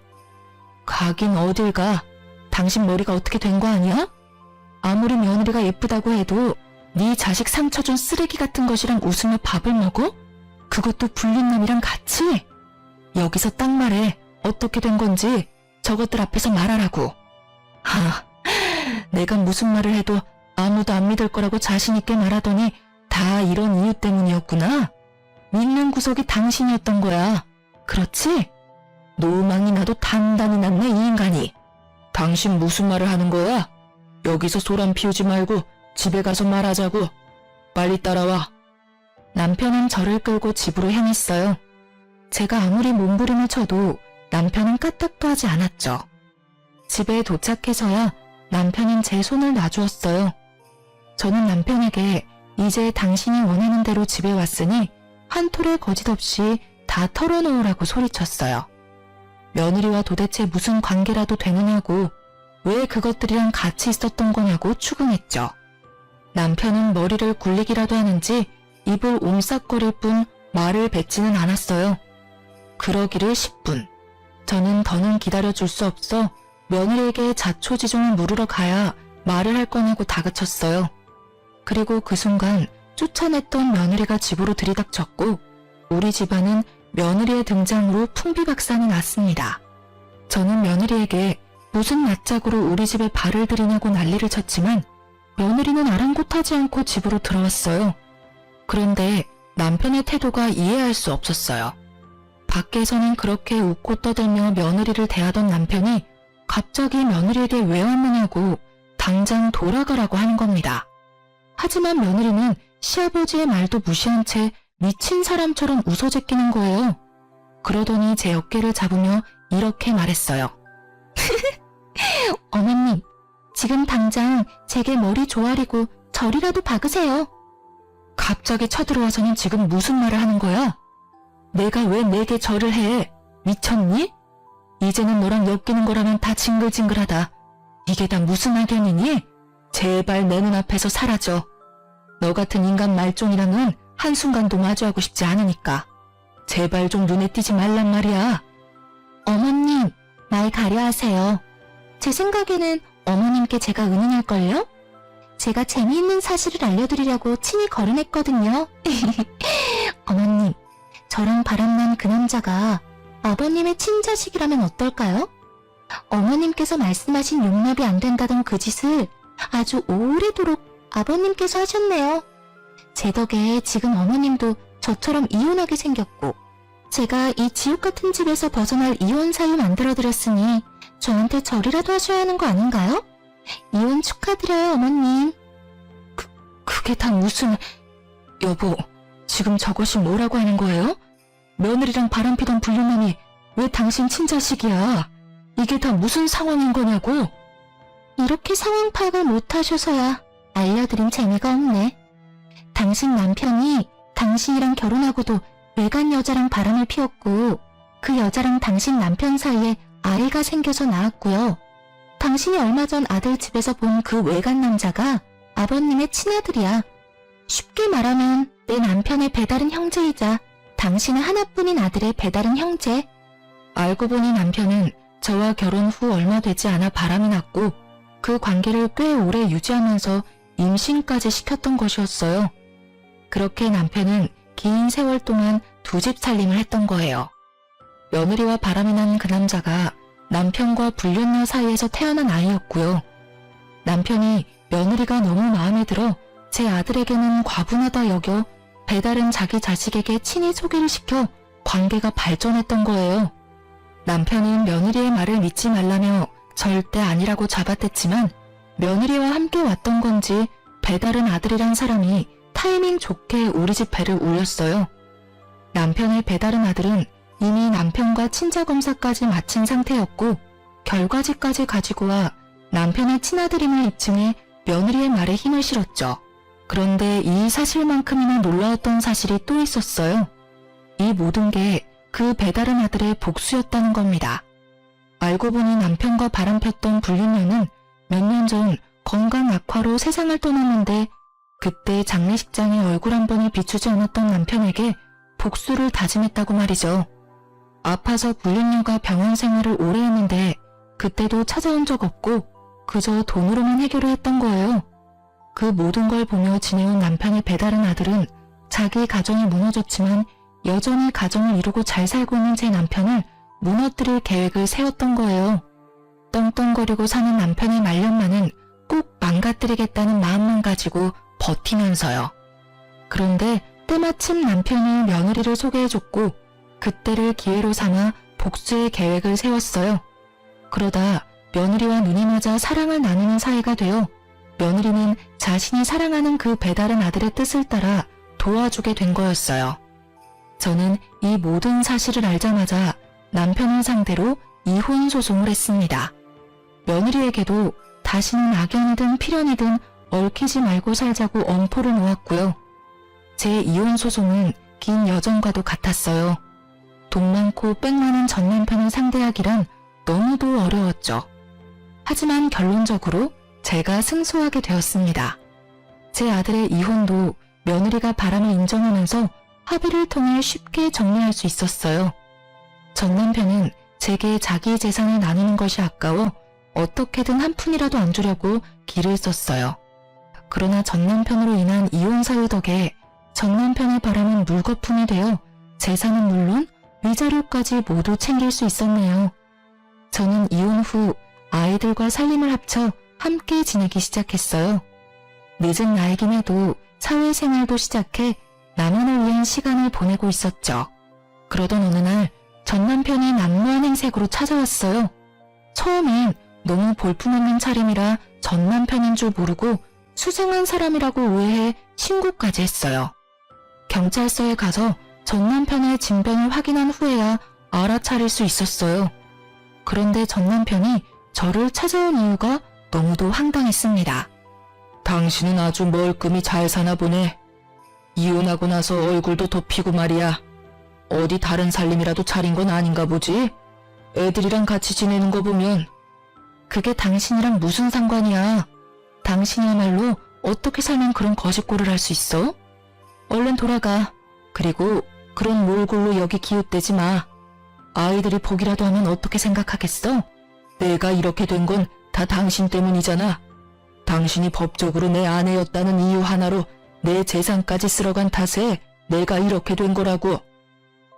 가긴 어딜 가. 당신 머리가 어떻게 된 거 아니야? 아무리 며느리가 예쁘다고 해도 네 자식 상처 준 쓰레기 같은 것이랑 웃으며 밥을 먹어? 그것도 불륜남이랑 같이? 여기서 딱 말해. 어떻게 된 건지 저것들 앞에서 말하라고. 내가 무슨 말을 해도 아무도 안 믿을 거라고 자신 있게 말하더니 다 이런 이유 때문이었구나. 믿는 구석이 당신이었던 거야. 그렇지? 노망이 나도 단단히 났네, 이 인간이. 당신 무슨 말을 하는 거야? 여기서 소란 피우지 말고 집에 가서 말하자고. 빨리 따라와. 남편은 저를 끌고 집으로 향했어요. 제가 아무리 몸부림을 쳐도 남편은 까딱도 하지 않았죠. 집에 도착해서야 남편은 제 손을 놔주었어요. 저는 남편에게 이제 당신이 원하는 대로 집에 왔으니 한 톨의 거짓 없이 다 털어놓으라고 소리쳤어요. 며느리와 도대체 무슨 관계라도 되느냐고, 왜 그것들이랑 같이 있었던 거냐고 추궁했죠. 남편은 머리를 굴리기라도 하는지 입을 옴싹거릴 뿐 말을 뱉지는 않았어요. 그러기를 10분. 저는 더는 기다려줄 수 없어 며느리에게 자초지종을 물으러 가야 말을 할 거냐고 다그쳤어요. 그리고 그 순간 쫓아냈던 며느리가 집으로 들이닥쳤고 우리 집안은 며느리의 등장으로 풍비박산이 났습니다. 저는 며느리에게 무슨 낯짝으로 우리 집에 발을 들이냐고 난리를 쳤지만 며느리는 아랑곳하지 않고 집으로 들어왔어요. 그런데 남편의 태도가 이해할 수 없었어요. 밖에서는 그렇게 웃고 떠들며 며느리를 대하던 남편이 갑자기 며느리에게 왜 왔느냐고 당장 돌아가라고 하는 겁니다. 하지만 며느리는 시아버지의 말도 무시한 채 미친 사람처럼 웃어 제끼는 거예요. 그러더니 제 어깨를 잡으며 이렇게 말했어요. 어머님, 지금 당장 제게 머리 조아리고 절이라도 박으세요. 갑자기 쳐들어와서는 지금 무슨 말을 하는 거야? 내가 왜 내게 절을 해? 미쳤니? 이제는 너랑 엮이는 거라면 다 징글징글하다. 이게 다 무슨 악연이니? 제발 내 눈앞에서 사라져. 너 같은 인간 말종이랑은 한순간도 마주하고 싶지 않으니까. 제발 좀 눈에 띄지 말란 말이야. 어머님, 말 가려하세요. 제 생각에는 어머님께 제가 은은할걸요? 제가 재미있는 사실을 알려드리려고 친히 거론했거든요. 어머님, 저랑 바람난 그 남자가 아버님의 친자식이라면 어떨까요? 어머님께서 말씀하신 용납이 안 된다던 그 짓을 아주 오래도록 아버님께서 하셨네요. 제 덕에 지금 어머님도 저처럼 이혼하게 생겼고 제가 이 지옥 같은 집에서 벗어날 이혼 사유 만들어드렸으니 저한테 절이라도 하셔야 하는 거 아닌가요? 이혼 축하드려요, 어머님. 그게 다 무슨... 여보, 지금 저것이 뭐라고 하는 거예요? 며느리랑 바람피던 불륜남이 왜 당신 친자식이야? 이게 다 무슨 상황인 거냐고? 이렇게 상황 파악을 못하셔서야 알려드린 재미가 없네. 당신 남편이 당신이랑 결혼하고도 외간 여자랑 바람을 피웠고 그 여자랑 당신 남편 사이에 아이가 생겨서 낳았고요. 당신이 얼마 전 아들 집에서 본 그 외간 남자가 아버님의 친아들이야. 쉽게 말하면 내 남편의 배다른 형제이자 당신의 하나뿐인 아들의 배다른 형제. 알고 보니 남편은 저와 결혼 후 얼마 되지 않아 바람이 났고 그 관계를 꽤 오래 유지하면서 임신까지 시켰던 것이었어요. 그렇게 남편은 긴 세월 동안 두 집 살림을 했던 거예요. 며느리와 바람이 난 그 남자가 남편과 불륜녀 사이에서 태어난 아이였고요. 남편이 며느리가 너무 마음에 들어 제 아들에게는 과분하다 여겨 배다른 자기 자식에게 친히 소개를 시켜 관계가 발전했던 거예요. 남편은 며느리의 말을 믿지 말라며 절대 아니라고 잡아댔지만 며느리와 함께 왔던 건지 배다른 아들이란 사람이 타이밍 좋게 우리 집 배를 울렸어요. 남편의 배다른 아들은 이미 남편과 친자검사까지 마친 상태였고 결과지까지 가지고 와 남편의 친아들임을 입증해 며느리의 말에 힘을 실었죠. 그런데 이 사실만큼이나 놀라웠던 사실이 또 있었어요. 이 모든 게 그 배다른 아들의 복수였다는 겁니다. 알고 보니 남편과 바람폈던 불륜녀는 몇 년 전 건강 악화로 세상을 떠났는데 그때 장례식장에 얼굴 한 번을 비추지 않았던 남편에게 복수를 다짐했다고 말이죠. 아파서 불륜녀가 병원 생활을 오래 했는데 그때도 찾아온 적 없고 그저 돈으로만 해결을 했던 거예요. 그 모든 걸 보며 지내온 남편의 배다른 아들은 자기 가정이 무너졌지만 여전히 가정을 이루고 잘 살고 있는 제 남편을 무너뜨릴 계획을 세웠던 거예요. 떵떵거리고 사는 남편의 말년만은 꼭 망가뜨리겠다는 마음만 가지고 버티면서요. 그런데 때마침 남편이 며느리를 소개해줬고 그때를 기회로 삼아 복수의 계획을 세웠어요. 그러다 며느리와 눈이 맞아 사랑을 나누는 사이가 되어 며느리는 자신이 사랑하는 그 배다른 아들의 뜻을 따라 도와주게 된 거였어요. 저는 이 모든 사실을 알자마자 남편을 상대로 이혼 소송을 했습니다. 며느리에게도 다시는 악연이든 필연이든 얽히지 말고 살자고 엄포를 놓았고요. 제 이혼 소송은 긴 여정과도 같았어요. 돈 많고 빽 많은 전 남편을 상대하기란 너무도 어려웠죠. 하지만 결론적으로 제가 승소하게 되었습니다. 제 아들의 이혼도 며느리가 바람을 인정하면서 합의를 통해 쉽게 정리할 수 있었어요. 전 남편은 제게 자기 재산을 나누는 것이 아까워 어떻게든 한 푼이라도 안 주려고 기를 썼어요. 그러나 전 남편으로 인한 이혼 사유 덕에 전 남편의 바람은 물거품이 되어 재산은 물론 위자료까지 모두 챙길 수 있었네요. 저는 이혼 후 아이들과 살림을 합쳐 함께 지내기 시작했어요. 늦은 나이긴 해도 사회생활도 시작해 나만을 위한 시간을 보내고 있었죠. 그러던 어느 날 전 남편이 난무한 행색으로 찾아왔어요. 처음엔 너무 볼품없는 차림이라 전 남편인 줄 모르고 수상한 사람이라고 오해해 신고까지 했어요. 경찰서에 가서 전 남편의 진변을 확인한 후에야 알아차릴 수 있었어요. 그런데 전 남편이 저를 찾아온 이유가 너무도 황당했습니다. 당신은 아주 멀끔히 잘 사나 보네. 이혼하고 나서 얼굴도 덮이고 말이야. 어디 다른 살림이라도 차린 건 아닌가 보지? 애들이랑 같이 지내는 거 보면. 그게 당신이랑 무슨 상관이야? 당신이야말로 어떻게 살면 그런 거짓골을 할 수 있어? 얼른 돌아가. 그리고 그런 몰골로 여기 기웃대지 마. 아이들이 보기라도 하면 어떻게 생각하겠어? 내가 이렇게 된 건 다 당신 때문이잖아. 당신이 법적으로 내 아내였다는 이유 하나로 내 재산까지 쓸어간 탓에 내가 이렇게 된 거라고.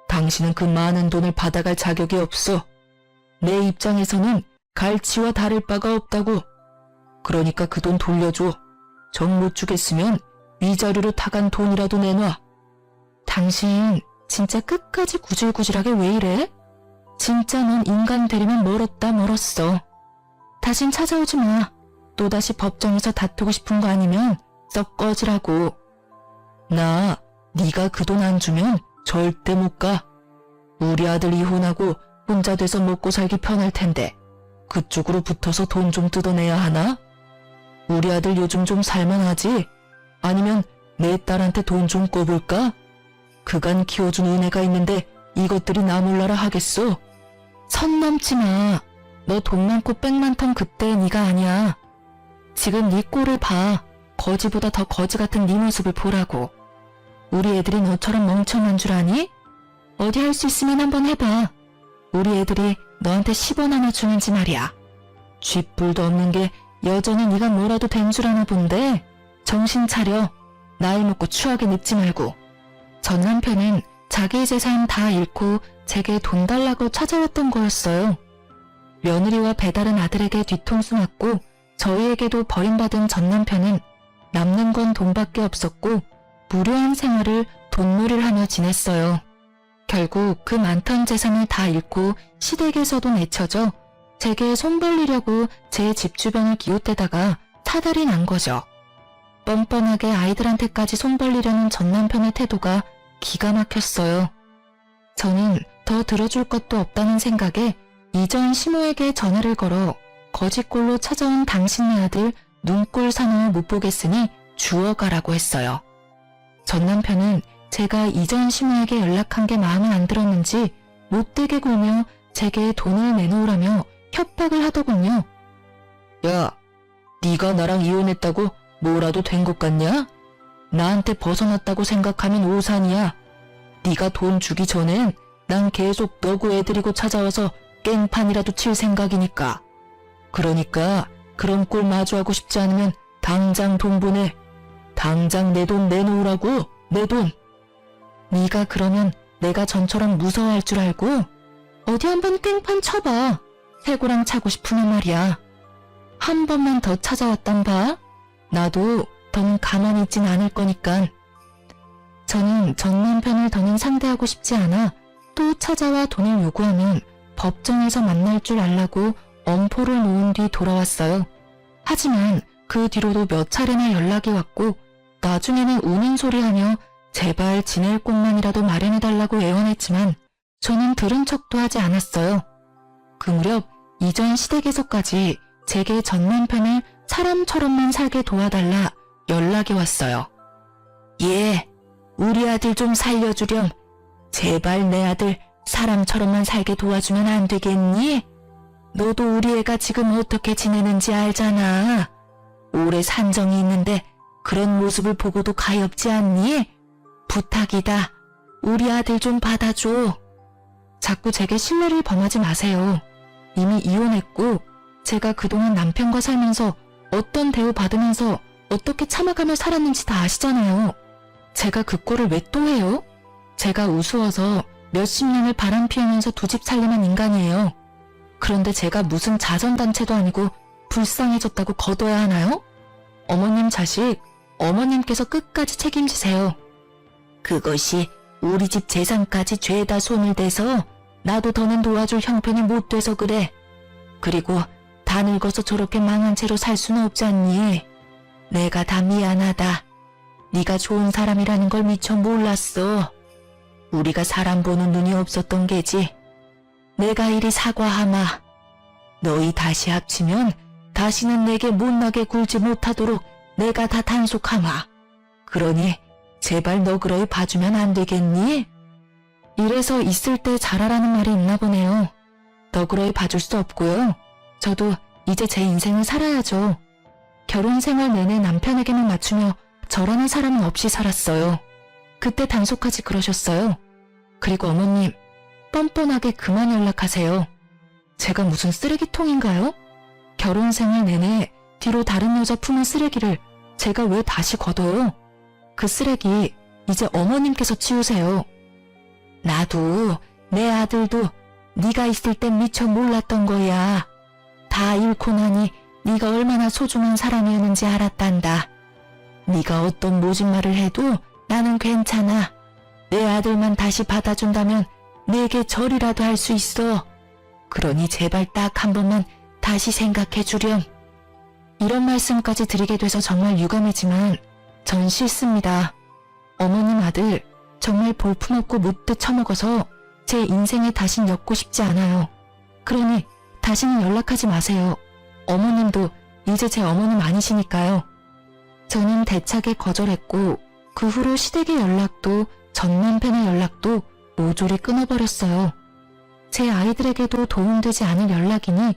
당신은 그 많은 돈을 받아갈 자격이 없어. 내 입장에서는 갈치와 다를 바가 없다고. 그러니까 그 돈 돌려줘. 정 못 주겠으면 위자료로 타간 돈이라도 내놔. 당신 진짜 끝까지 구질구질하게 왜 이래? 진짜 넌 인간 되려면 멀었다 멀었어. 다신 찾아오지 마. 또다시 법정에서 다투고 싶은 거 아니면 썩 꺼지라고. 나 네가 그 돈 안 주면 절대 못 가. 우리 아들 이혼하고 혼자 돼서 먹고 살기 편할 텐데 그쪽으로 붙어서 돈 좀 뜯어내야 하나? 우리 아들 요즘 좀 살만하지? 아니면 내 딸한테 돈 좀 꿔볼까? 그간 키워준 은혜가 있는데 이것들이 나 몰라라 하겠어? 선 넘지 마. 너 돈 많고 빽 많던 그때 네가 아니야. 지금 네 꼴을 봐. 거지보다 더 거지 같은 네 모습을 보라고. 우리 애들이 너처럼 멍청한 줄 아니? 어디 할 수 있으면 한번 해봐. 우리 애들이 너한테 10원 하나 주는지 말이야. 쥐뿔도 없는 게 여전히 네가 뭐라도 된 줄 아나 본데 정신 차려. 나이 먹고 추하게 늙지 말고. 전 남편은 자기 재산 다 잃고 제게 돈 달라고 찾아왔던 거였어요. 며느리와 배다른 아들에게 뒤통수 맞고 저희에게도 버림받은 전 남편은 남는 건 돈밖에 없었고 무료한 생활을 돈놀이를 하며 지냈어요. 결국 그 많던 재산을 다 잃고 시댁에서도 내쳐져 제게 손 벌리려고 제 집 주변을 기웃대다가 타달이 난 거죠. 뻔뻔하게 아이들한테까지 손 벌리려는 전 남편의 태도가 기가 막혔어요. 저는 더 들어줄 것도 없다는 생각에 이전 시모에게 전화를 걸어 거짓골로 찾아온 당신네 아들 눈꼴 사나워 못 보겠으니 주워가라고 했어요. 전 남편은 제가 이전 시누에게 연락한 게 마음에 안 들었는지 못되게 굴며 제게 돈을 내놓으라며 협박을 하더군요. 야, 네가 나랑 이혼했다고 뭐라도 된 것 같냐? 나한테 벗어났다고 생각하면 오산이야. 네가 돈 주기 전엔 난 계속 너구 애들이고 찾아와서 깽판이라도 칠 생각이니까. 그러니까 그런 꼴 마주하고 싶지 않으면 당장 돈 보내. 당장 내 돈 내놓으라고, 내 돈. 네가 그러면 내가 전처럼 무서워할 줄 알고? 어디 한번 깽판 쳐봐. 새고랑 차고 싶으면 말이야. 한 번만 더 찾아왔단 봐. 나도 더는 가만히 있진 않을 거니깐. 저는 전 남편을 더는 상대하고 싶지 않아 또 찾아와 돈을 요구하면 법정에서 만날 줄 알라고 엄포를 놓은 뒤 돌아왔어요. 하지만 그 뒤로도 몇 차례나 연락이 왔고 나중에는 우는 소리하며 제발 지낼 곳만이라도 마련해달라고 애원했지만 저는 들은 척도 하지 않았어요. 그 무렵 이전 시댁에서까지 제게 전 남편을 사람처럼만 살게 도와달라 연락이 왔어요. 예, 우리 아들 좀 살려주렴. 제발 내 아들 사람처럼만 살게 도와주면 안 되겠니? 너도 우리 애가 지금 어떻게 지내는지 알잖아. 오래 산정이 있는데 그런 모습을 보고도 가엾지 않니? 부탁이다. 우리 아들 좀 받아줘. 자꾸 제게 신뢰를 범하지 마세요. 이미 이혼했고 제가 그동안 남편과 살면서 어떤 대우 받으면서 어떻게 참아가며 살았는지 다 아시잖아요. 제가 그 꼴을 왜 또 해요? 제가 우스워서 몇십 년을 바람 피우면서 두 집 살림한 인간이에요. 그런데 제가 무슨 자선단체도 아니고 불쌍해졌다고 거둬야 하나요? 어머님 자식, 어머님께서 끝까지 책임지세요. 그것이 우리 집 재산까지 죄다 손을 대서 나도 더는 도와줄 형편이 못 돼서 그래. 그리고 다 늙어서 저렇게 망한 채로 살 수는 없지 않니? 내가 다 미안하다. 네가 좋은 사람이라는 걸 미처 몰랐어. 우리가 사람 보는 눈이 없었던 게지. 내가 이리 사과하마. 너희 다시 합치면 다시는 내게 못나게 굴지 못하도록 내가 다 단속하마. 그러니 제발 너그러이 봐주면 안 되겠니? 이래서 있을 때 잘하라는 말이 있나 보네요. 너그러이 봐줄 수 없고요. 저도 이제 제 인생을 살아야죠. 결혼 생활 내내 남편에게만 맞추며 저라는 사람은 없이 살았어요. 그때 단속하지 그러셨어요. 그리고 어머님, 뻔뻔하게 그만 연락하세요. 제가 무슨 쓰레기통인가요? 결혼 생활 내내 뒤로 다른 여자 품은 쓰레기를 제가 왜 다시 걷어요? 그 쓰레기 이제 어머님께서 치우세요. 나도 내 아들도 네가 있을 땐 미처 몰랐던 거야. 다 잃고 나니 네가 얼마나 소중한 사람이었는지 알았단다. 네가 어떤 모진 말을 해도 나는 괜찮아. 내 아들만 다시 받아준다면 내게 절이라도 할 수 있어. 그러니 제발 딱 한 번만 다시 생각해 주렴. 이런 말씀까지 드리게 돼서 정말 유감이지만 전 싫습니다. 어머님 아들 정말 볼품없고 못돼 처먹어서 제 인생에 다신 엮고 싶지 않아요. 그러니 다시는 연락하지 마세요. 어머님도 이제 제 어머님 아니시니까요. 저는 대차게 거절했고 그 후로 시댁의 연락도 전 남편의 연락도 모조리 끊어버렸어요. 제 아이들에게도 도움되지 않을 연락이니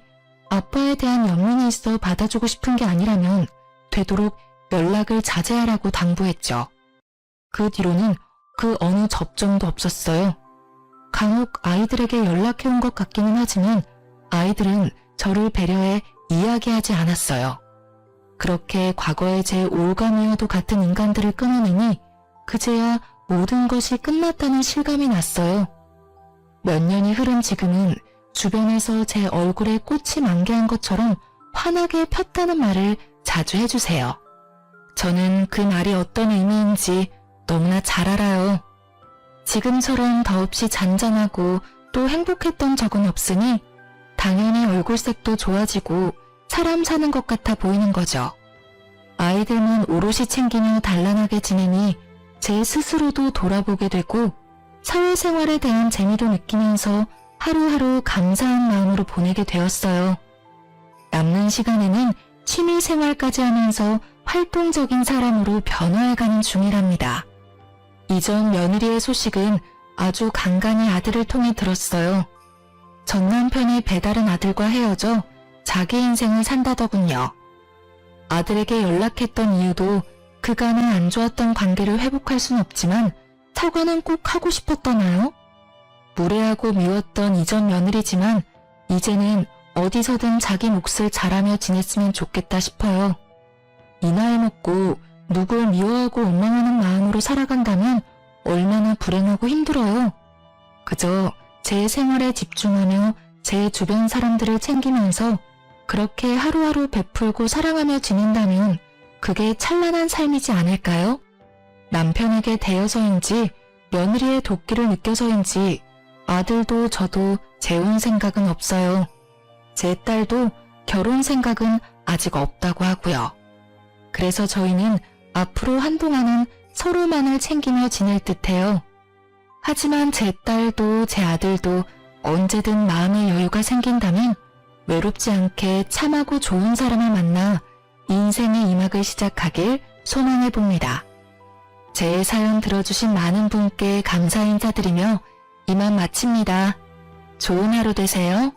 아빠에 대한 연민이 있어 받아주고 싶은 게 아니라면 되도록 연락을 자제하라고 당부했죠. 그 뒤로는 그 어느 접점도 없었어요. 간혹 아이들에게 연락해온 것 같기는 하지만 아이들은 저를 배려해 이야기하지 않았어요. 그렇게 과거의 제 올가미와도 같은 인간들을 끊어내니 그제야 모든 것이 끝났다는 실감이 났어요. 몇 년이 흐른 지금은 주변에서 제 얼굴에 꽃이 만개한 것처럼 환하게 폈다는 말을 자주 해주세요. 저는 그 말이 어떤 의미인지 너무나 잘 알아요. 지금처럼 더없이 잔잔하고 또 행복했던 적은 없으니 당연히 얼굴색도 좋아지고 사람 사는 것 같아 보이는 거죠. 아이들만 오롯이 챙기며 단란하게 지내니 제 스스로도 돌아보게 되고 사회생활에 대한 재미도 느끼면서 하루하루 감사한 마음으로 보내게 되었어요. 남는 시간에는 취미 생활까지 하면서 활동적인 사람으로 변화해가는 중이랍니다. 이전 며느리의 소식은 아주 간간히 아들을 통해 들었어요. 전 남편이 배다른 아들과 헤어져 자기 인생을 산다더군요. 아들에게 연락했던 이유도 그간의 안 좋았던 관계를 회복할 순 없지만 사과는 꼭 하고 싶었더나요? 무례하고 미웠던 이전 며느리지만 이제는 어디서든 자기 몫을 잘하며 지냈으면 좋겠다 싶어요. 이 나이 먹고 누굴 미워하고 원망하는 마음으로 살아간다면 얼마나 불행하고 힘들어요. 그저 제 생활에 집중하며 제 주변 사람들을 챙기면서 그렇게 하루하루 베풀고 사랑하며 지낸다면 그게 찬란한 삶이지 않을까요? 남편에게 대여서인지 며느리의 도끼를 느껴서인지 아들도 저도 재혼 생각은 없어요. 제 딸도 결혼 생각은 아직 없다고 하고요. 그래서 저희는 앞으로 한동안은 서로만을 챙기며 지낼 듯해요. 하지만 제 딸도 제 아들도 언제든 마음의 여유가 생긴다면 외롭지 않게 참하고 좋은 사람을 만나 인생의 이막을 시작하길 소망해 봅니다. 제 사연 들어주신 많은 분께 감사 인사드리며 이만 마칩니다. 좋은 하루 되세요.